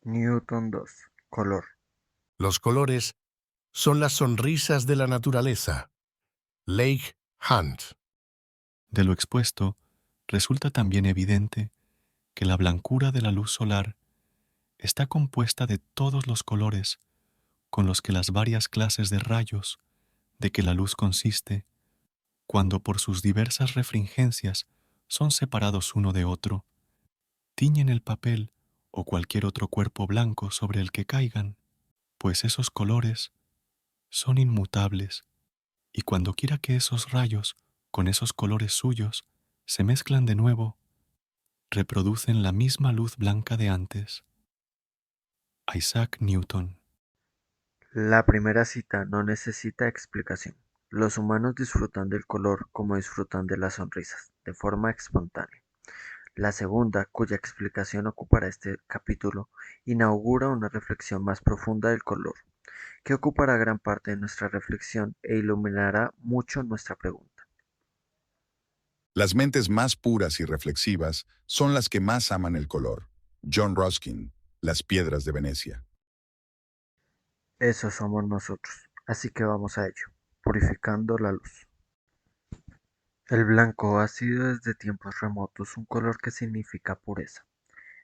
Newton 2. Color. Los colores son las sonrisas de la naturaleza. Leigh Hunt. De lo expuesto, resulta también evidente que la blancura de la luz solar está compuesta de todos los colores con los que las varias clases de rayos de que la luz consiste, cuando por sus diversas refringencias son separados uno de otro, tiñen el papel o cualquier otro cuerpo blanco sobre el que caigan, pues esos colores son inmutables, y cuando quiera que esos rayos, con esos colores suyos, se mezclan de nuevo, reproducen la misma luz blanca de antes. Isaac Newton. La primera cita no necesita explicación. Los humanos disfrutan del color como disfrutan de las sonrisas, de forma espontánea. La segunda, cuya explicación ocupará este capítulo, inaugura una reflexión más profunda del color, que ocupará gran parte de nuestra reflexión e iluminará mucho nuestra pregunta. Las mentes más puras y reflexivas son las que más aman el color. John Ruskin, Las piedras de Venecia. Eso somos nosotros, así que vamos a ello, purificando la luz. El blanco ha sido desde tiempos remotos un color que significa pureza.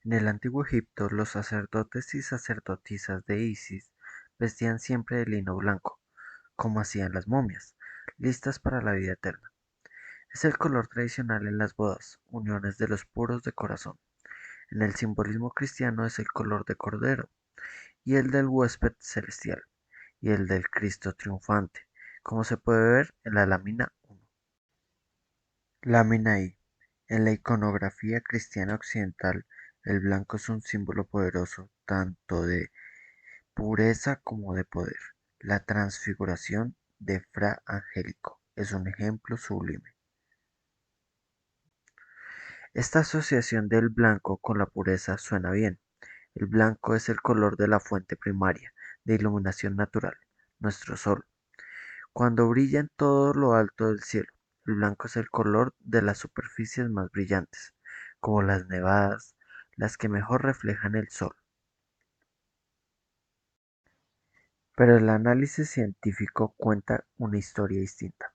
En el antiguo Egipto, los sacerdotes y sacerdotisas de Isis vestían siempre de lino blanco, como hacían las momias, listas para la vida eterna. Es el color tradicional en las bodas, uniones de los puros de corazón. En el simbolismo cristiano es el color de cordero, y el del huésped celestial, y el del Cristo triunfante, como se puede ver en la lámina 1. Lámina I. En la iconografía cristiana occidental, el blanco es un símbolo poderoso tanto de pureza como de poder. La transfiguración de Fra Angelico es un ejemplo sublime. Esta asociación del blanco con la pureza suena bien. El blanco es el color de la fuente primaria de iluminación natural, nuestro sol. Cuando brilla en todo lo alto del cielo, el blanco es el color de las superficies más brillantes, como las nevadas, las que mejor reflejan el sol. Pero el análisis científico cuenta una historia distinta.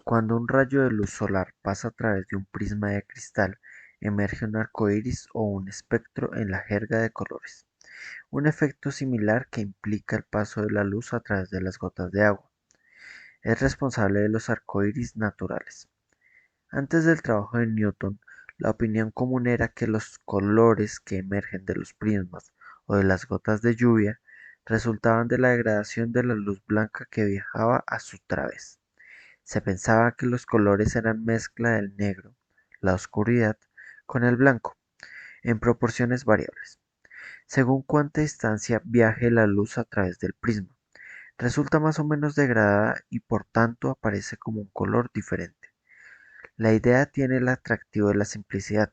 Cuando un rayo de luz solar pasa a través de un prisma de cristal, emerge un arco iris o un espectro en la jerga de colores, un efecto similar que implica el paso de la luz a través de las gotas de agua. Es responsable de los arcoíris naturales. Antes del trabajo de Newton, la opinión común era que los colores que emergen de los prismas o de las gotas de lluvia resultaban de la degradación de la luz blanca que viajaba a su través. Se pensaba que los colores eran mezcla del negro, la oscuridad, con el blanco, en proporciones variables, según cuánta distancia viaje la luz a través del prisma. Resulta más o menos degradada y por tanto aparece como un color diferente. La idea tiene el atractivo de la simplicidad.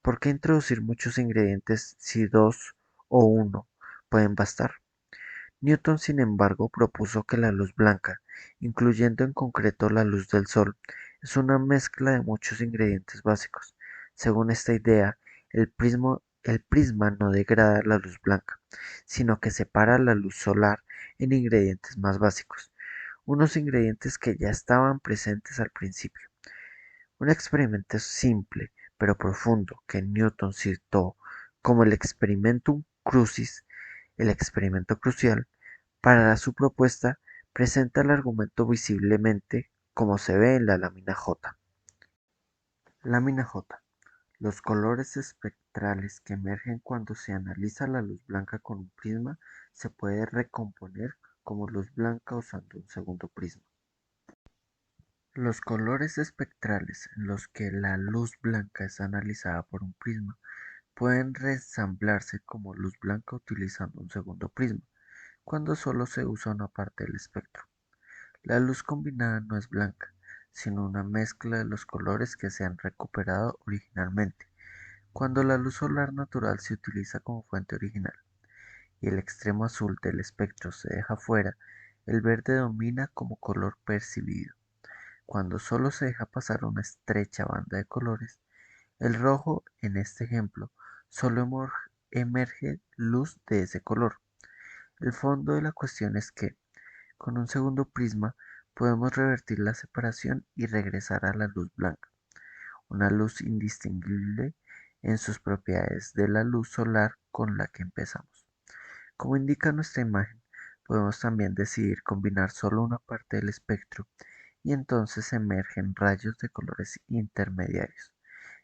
¿Por qué introducir muchos ingredientes si dos o uno pueden bastar? Newton, sin embargo, propuso que la luz blanca, incluyendo en concreto la luz del sol, es una mezcla de muchos ingredientes básicos. Según esta idea, el prisma no degrada la luz blanca, sino que separa la luz solar en ingredientes más básicos, unos ingredientes que ya estaban presentes al principio. Un experimento simple pero profundo que Newton citó como el experimentum crucis, el experimento crucial, para su propuesta presenta el argumento visiblemente como se ve en la lámina J. Lámina J. Los colores espectrales que emergen cuando se analiza la luz blanca con un prisma se puede recomponer como luz blanca usando un segundo prisma. Los colores espectrales en los que la luz blanca es analizada por un prisma pueden reensamblarse como luz blanca utilizando un segundo prisma, cuando solo se usa una parte del espectro. La luz combinada no es blanca, sino una mezcla de los colores que se han recuperado originalmente, cuando la luz solar natural se utiliza como fuente original y el extremo azul del espectro se deja fuera, el verde domina como color percibido. Cuando solo se deja pasar una estrecha banda de colores, el rojo, en este ejemplo, solo emerge luz de ese color. El fondo de la cuestión es que, con un segundo prisma, podemos revertir la separación y regresar a la luz blanca, una luz indistinguible en sus propiedades de la luz solar con la que empezamos. Como indica nuestra imagen, podemos también decidir combinar solo una parte del espectro y entonces emergen rayos de colores intermediarios,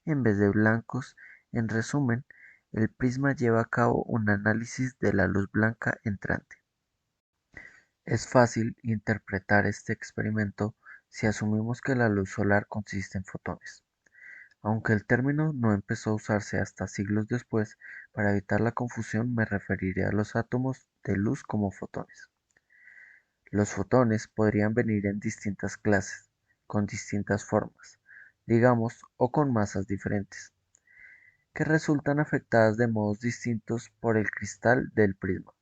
en vez de blancos. En resumen, el prisma lleva a cabo un análisis de la luz blanca entrante. Es fácil interpretar este experimento si asumimos que la luz solar consiste en fotones. Aunque el término no empezó a usarse hasta siglos después, para evitar la confusión me referiré a los átomos de luz como fotones. Los fotones podrían venir en distintas clases, con distintas formas, digamos, o con masas diferentes, que resultan afectadas de modos distintos por el cristal del prisma.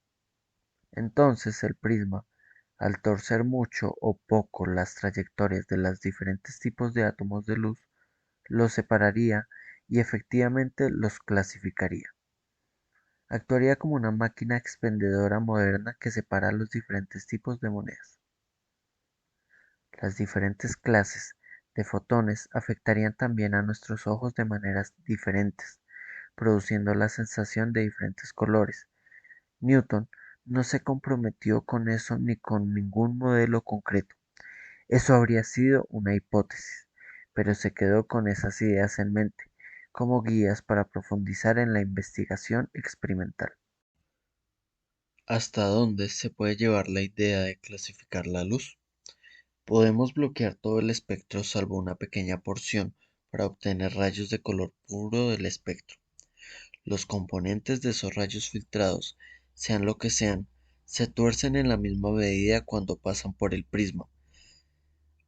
Entonces el prisma, al torcer mucho o poco las trayectorias de los diferentes tipos de átomos de luz, los separaría y efectivamente los clasificaría. Actuaría como una máquina expendedora moderna que separa los diferentes tipos de monedas. Las diferentes clases de fotones afectarían también a nuestros ojos de maneras diferentes, produciendo la sensación de diferentes colores. Newton no se comprometió con eso ni con ningún modelo concreto. Eso habría sido una hipótesis, pero se quedó con esas ideas en mente, como guías para profundizar en la investigación experimental. ¿Hasta dónde se puede llevar la idea de clasificar la luz? Podemos bloquear todo el espectro salvo una pequeña porción para obtener rayos de color puro del espectro. Los componentes de esos rayos filtrados, sean lo que sean, se tuercen en la misma medida cuando pasan por el prisma.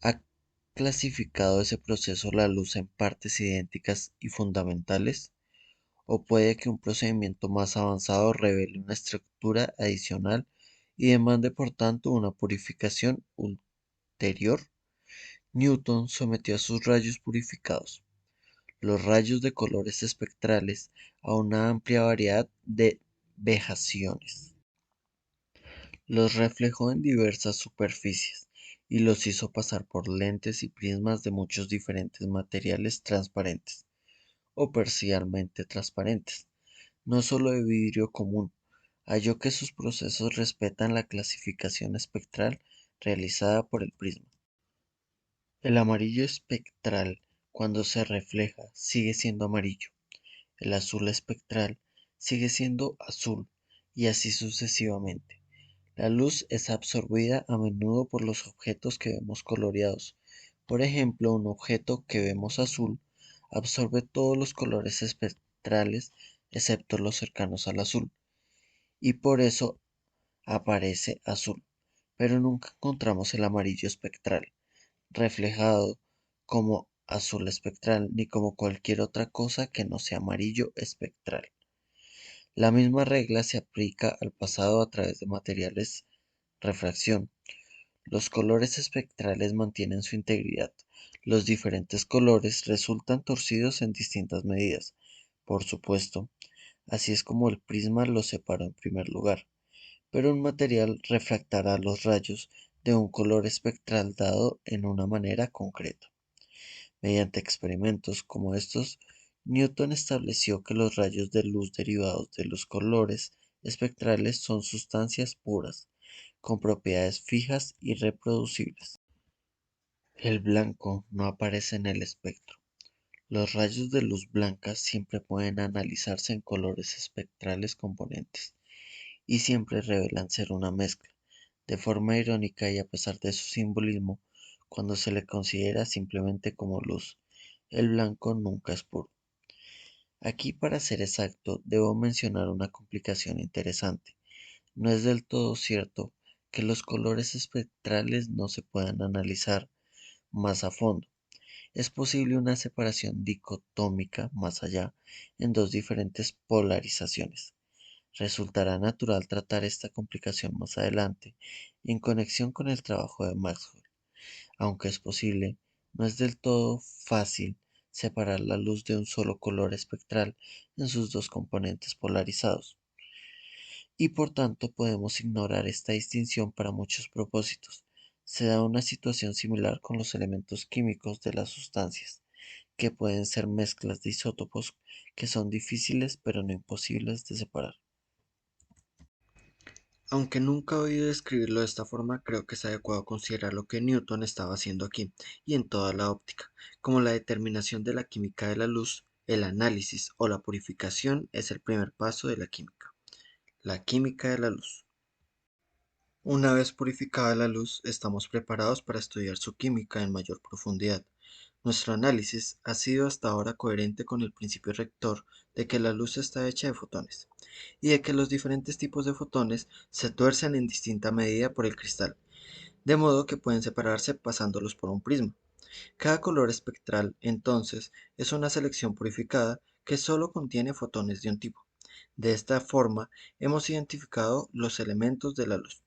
¿Ha clasificado ese proceso la luz en partes idénticas y fundamentales? ¿O puede que un procedimiento más avanzado revele una estructura adicional y demande por tanto una purificación ulterior? Newton sometió a sus rayos purificados, los rayos de colores espectrales, a una amplia variedad de vejaciones. Los reflejó en diversas superficies y los hizo pasar por lentes y prismas de muchos diferentes materiales transparentes o parcialmente transparentes, no solo de vidrio común. Halló que sus procesos respetan la clasificación espectral realizada por el prisma. El amarillo espectral, cuando se refleja, sigue siendo amarillo. El azul espectral sigue siendo azul, y así sucesivamente. La luz es absorbida a menudo por los objetos que vemos coloreados. Por ejemplo, un objeto que vemos azul absorbe todos los colores espectrales excepto los cercanos al azul, y por eso aparece azul. Pero nunca encontramos el amarillo espectral reflejado como azul espectral ni como cualquier otra cosa que no sea amarillo espectral. La misma regla se aplica al pasado a través de materiales refracción. Los colores espectrales mantienen su integridad. Los diferentes colores resultan torcidos en distintas medidas. Por supuesto, así es como el prisma los separó en primer lugar, pero un material refractará los rayos de un color espectral dado en una manera concreta. Mediante experimentos como estos, Newton estableció que los rayos de luz derivados de los colores espectrales son sustancias puras, con propiedades fijas y reproducibles. El blanco no aparece en el espectro. Los rayos de luz blanca siempre pueden analizarse en colores espectrales componentes y siempre revelan ser una mezcla. De forma irónica y a pesar de su simbolismo, cuando se le considera simplemente como luz, el blanco nunca es puro. Aquí, para ser exacto, debo mencionar una complicación interesante. No es del todo cierto que los colores espectrales no se puedan analizar más a fondo. Es posible una separación dicotómica más allá, en dos diferentes polarizaciones. Resultará natural tratar esta complicación más adelante, en conexión con el trabajo de Maxwell. Aunque es posible, no es del todo fácil separar la luz de un solo color espectral en sus dos componentes polarizados, y por tanto podemos ignorar esta distinción para muchos propósitos. Se da una situación similar con los elementos químicos de las sustancias, que pueden ser mezclas de isótopos que son difíciles pero no imposibles de separar. Aunque nunca he oído describirlo de esta forma, creo que es adecuado considerar lo que Newton estaba haciendo aquí y en toda la óptica, como la determinación de la química de la luz. El análisis o la purificación es el primer paso de la química. La química de la luz. Una vez purificada la luz, estamos preparados para estudiar su química en mayor profundidad. Nuestro análisis ha sido hasta ahora coherente con el principio rector de que la luz está hecha de fotones, y de que los diferentes tipos de fotones se tuercen en distinta medida por el cristal, de modo que pueden separarse pasándolos por un prisma. Cada color espectral, entonces, es una selección purificada que solo contiene fotones de un tipo. De esta forma, hemos identificado los elementos de la luz.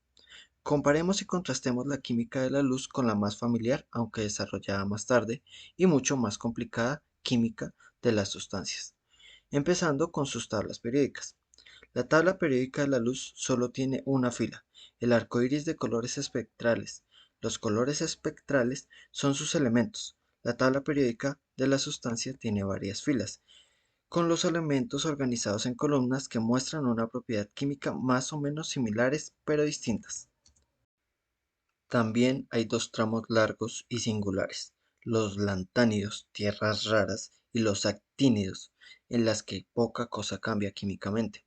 Comparemos y contrastemos la química de la luz con la más familiar, aunque desarrollada más tarde, y mucho más complicada química de las sustancias, empezando con sus tablas periódicas. La tabla periódica de la luz solo tiene una fila, el arco iris de colores espectrales. Los colores espectrales son sus elementos. La tabla periódica de la sustancia tiene varias filas, con los elementos organizados en columnas que muestran una propiedad química más o menos similares pero distintas. También hay dos tramos largos y singulares, los lantánidos, tierras raras, y los actínidos, en las que poca cosa cambia químicamente.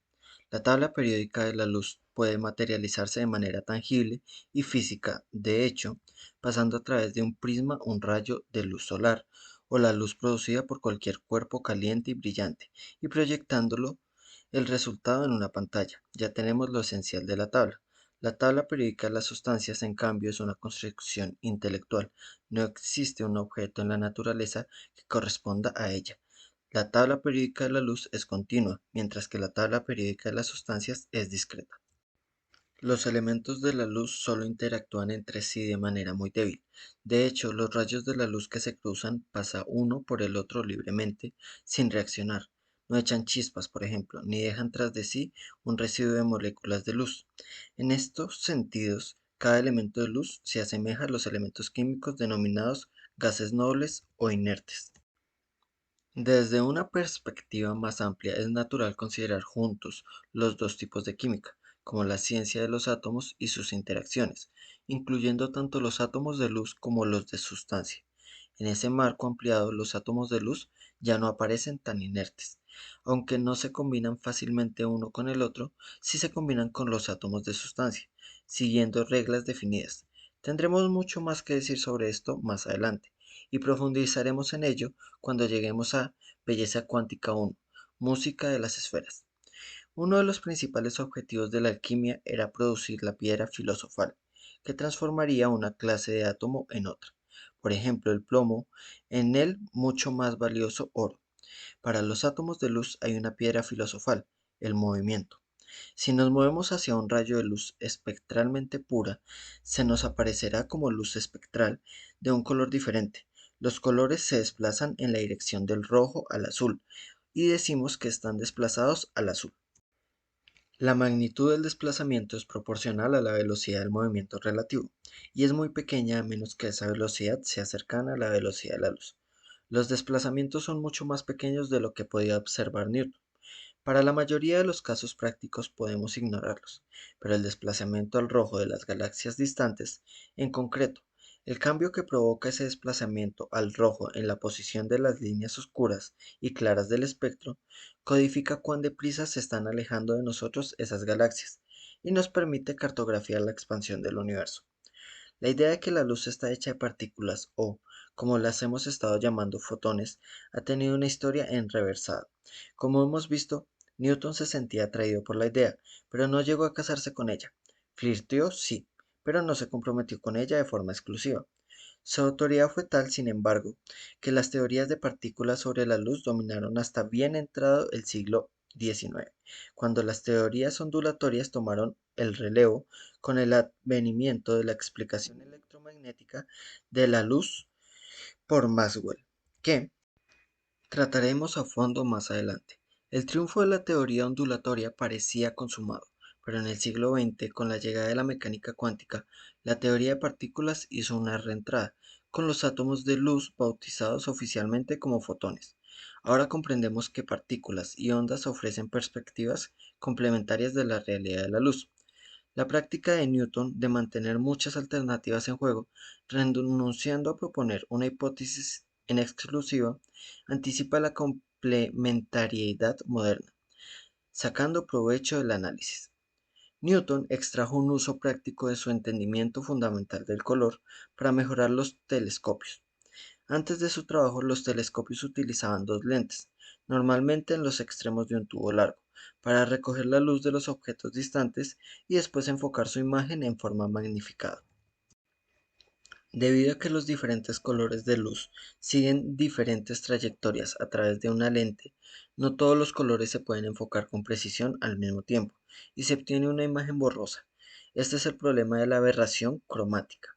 La tabla periódica de la luz puede materializarse de manera tangible y física, de hecho, pasando a través de un prisma un rayo de luz solar, o la luz producida por cualquier cuerpo caliente y brillante, y proyectándolo el resultado en una pantalla. Ya tenemos lo esencial de la tabla. La tabla periódica de las sustancias, en cambio, es una construcción intelectual. No existe un objeto en la naturaleza que corresponda a ella. La tabla periódica de la luz es continua, mientras que la tabla periódica de las sustancias es discreta. Los elementos de la luz solo interactúan entre sí de manera muy débil. De hecho, los rayos de la luz que se cruzan pasa uno por el otro libremente, sin reaccionar. No echan chispas, por ejemplo, ni dejan tras de sí un residuo de moléculas de luz. En estos sentidos, cada elemento de luz se asemeja a los elementos químicos denominados gases nobles o inertes. Desde una perspectiva más amplia, es natural considerar juntos los dos tipos de química, como la ciencia de los átomos y sus interacciones, incluyendo tanto los átomos de luz como los de sustancia. En ese marco ampliado, los átomos de luz ya no aparecen tan inertes. Aunque no se combinan fácilmente uno con el otro, sí se combinan con los átomos de sustancia, siguiendo reglas definidas. Tendremos mucho más que decir sobre esto más adelante, y profundizaremos en ello cuando lleguemos a Belleza Cuántica 1, Música de las Esferas. Uno de los principales objetivos de la alquimia era producir la piedra filosofal, que transformaría una clase de átomo en otra, por ejemplo el plomo, en el mucho más valioso oro. Para los átomos de luz hay una piedra filosofal, el movimiento. Si nos movemos hacia un rayo de luz espectralmente pura, se nos aparecerá como luz espectral de un color diferente. Los colores se desplazan en la dirección del rojo al azul, y decimos que están desplazados al azul. La magnitud del desplazamiento es proporcional a la velocidad del movimiento relativo, y es muy pequeña a menos que esa velocidad sea cercana a la velocidad de la luz. Los desplazamientos son mucho más pequeños de lo que podía observar Newton. Para la mayoría de los casos prácticos podemos ignorarlos, pero el desplazamiento al rojo de las galaxias distantes, en concreto, el cambio que provoca ese desplazamiento al rojo en la posición de las líneas oscuras y claras del espectro, codifica cuán deprisa se están alejando de nosotros esas galaxias y nos permite cartografiar la expansión del universo. La idea de que la luz está hecha de partículas o, como las hemos estado llamando, fotones, ha tenido una historia enreversada. Como hemos visto, Newton se sentía atraído por la idea, pero no llegó a casarse con ella. Flirteó, sí, pero no se comprometió con ella de forma exclusiva. Su autoridad fue tal, sin embargo, que las teorías de partículas sobre la luz dominaron hasta bien entrado el siglo XIX, cuando las teorías ondulatorias tomaron el relevo con el advenimiento de la explicación electromagnética de la luz por Maxwell, que, Trataremos a fondo más adelante. El triunfo de la teoría ondulatoria parecía consumado, pero en el siglo XX, con la llegada de la mecánica cuántica, la teoría de partículas hizo una reentrada, con los átomos de luz bautizados oficialmente como fotones. Ahora comprendemos que partículas y ondas ofrecen perspectivas complementarias de la realidad de la luz. La práctica de Newton de mantener muchas alternativas en juego, renunciando a proponer una hipótesis en exclusiva, anticipa la complementariedad moderna, sacando provecho del análisis. Newton extrajo un uso práctico de su entendimiento fundamental del color para mejorar los telescopios. Antes de su trabajo, los telescopios utilizaban dos lentes, normalmente en los extremos de un tubo largo, para recoger la luz de los objetos distantes y después enfocar su imagen en forma magnificada. Debido a que los diferentes colores de luz siguen diferentes trayectorias a través de una lente, no todos los colores se pueden enfocar con precisión al mismo tiempo, y se obtiene una imagen borrosa. Este es el problema de la aberración cromática.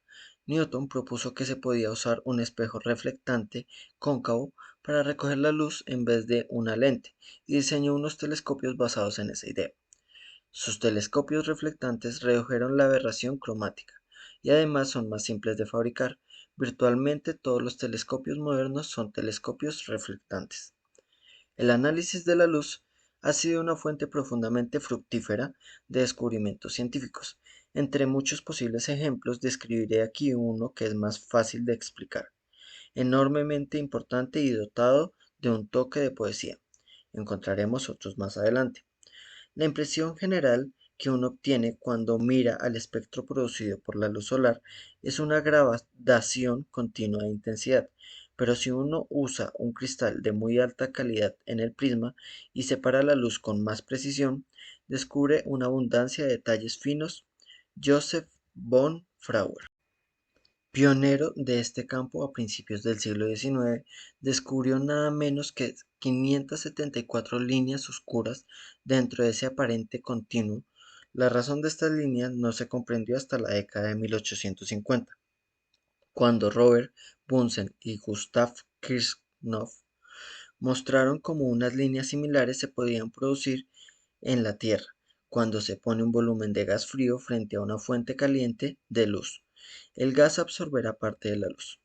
Newton propuso que se podía usar un espejo reflectante cóncavo para recoger la luz en vez de una lente, y diseñó unos telescopios basados en esa idea. Sus telescopios reflectantes redujeron la aberración cromática y además son más simples de fabricar. Virtualmente todos los telescopios modernos son telescopios reflectantes. El análisis de la luz ha sido una fuente profundamente fructífera de descubrimientos científicos. Entre muchos posibles ejemplos, describiré aquí uno que es más fácil de explicar, enormemente importante y dotado de un toque de poesía. Encontraremos otros más adelante. La impresión general que uno obtiene cuando mira al espectro producido por la luz solar es una gradación continua de intensidad, pero si uno usa un cristal de muy alta calidad en el prisma y separa la luz con más precisión, descubre una abundancia de detalles finos. Joseph von Frauer, pionero de este campo a principios del siglo XIX, descubrió nada menos que 574 líneas oscuras dentro de ese aparente continuo. La razón de estas líneas no se comprendió hasta la década de 1850, cuando Robert Bunsen y Gustav Kirchhoff mostraron cómo unas líneas similares se podían producir en la Tierra cuando se pone un volumen de gas frío frente a una fuente caliente de luz. El gas absorberá parte de la luz.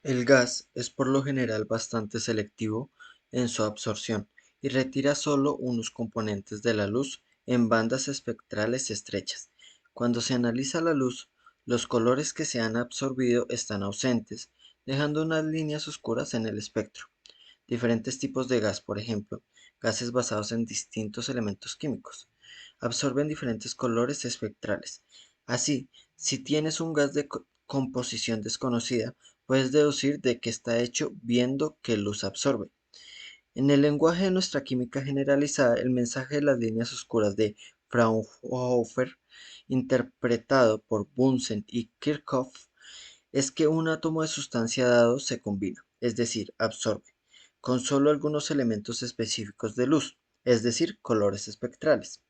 El gas es por lo general bastante selectivo en su absorción y retira solo unos componentes de la luz en bandas espectrales estrechas. Cuando se analiza la luz, los colores que se han absorbido están ausentes, dejando unas líneas oscuras en el espectro. Diferentes tipos de gas, por ejemplo, gases basados en distintos elementos químicos, absorben diferentes colores espectrales. Así, si tienes un gas de composición desconocida, puedes deducir de qué está hecho viendo qué luz absorbe. En el lenguaje de nuestra química generalizada, el mensaje de las líneas oscuras de Fraunhofer, interpretado por Bunsen y Kirchhoff, es que un átomo de sustancia dado se combina, es decir, absorbe, con solo algunos elementos específicos de luz, es decir, colores espectrales,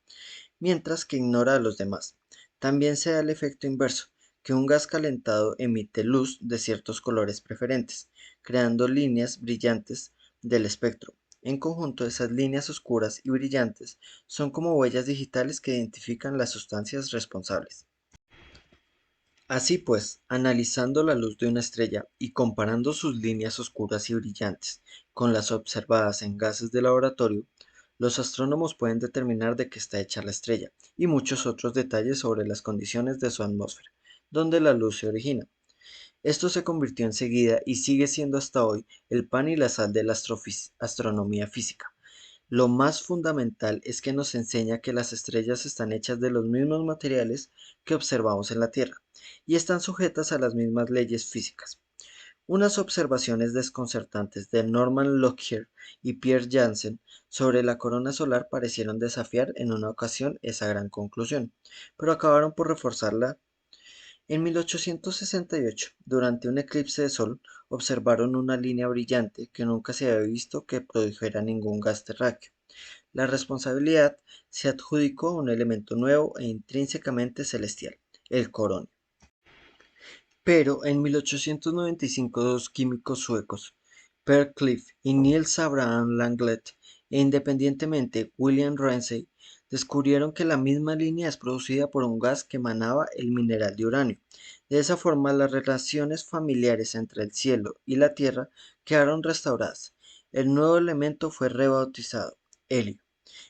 mientras que ignora a los demás. También se da el efecto inverso, que un gas calentado emite luz de ciertos colores preferentes, creando líneas brillantes del espectro. En conjunto, esas líneas oscuras y brillantes son como huellas digitales que identifican las sustancias responsables. Así pues, analizando la luz de una estrella y comparando sus líneas oscuras y brillantes con las observadas en gases de laboratorio, los astrónomos pueden determinar de qué está hecha la estrella y muchos otros detalles sobre las condiciones de su atmósfera, donde la luz se origina. Esto se convirtió enseguida y sigue siendo hasta hoy el pan y la sal de la astronomía física. Lo más fundamental es que nos enseña que las estrellas están hechas de los mismos materiales que observamos en la Tierra y están sujetas a las mismas leyes físicas. Unas observaciones desconcertantes de Norman Lockyer y Pierre Janssen sobre la corona solar parecieron desafiar en una ocasión esa gran conclusión, pero acabaron por reforzarla. En 1868, durante un eclipse de sol, observaron una línea brillante que nunca se había visto que produjera ningún gas terráqueo. La responsabilidad se adjudicó a un elemento nuevo e intrínsecamente celestial, el coronio. Pero en 1895 dos químicos suecos, Cliff y Niels Abraham Langlet, e independientemente William Ramsay, descubrieron que la misma línea es producida por un gas que emanaba el mineral de uranio. De esa forma, las relaciones familiares entre el cielo y la tierra quedaron restauradas. El nuevo elemento fue rebautizado helio,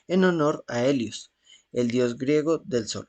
en honor a Helios, el dios griego del sol.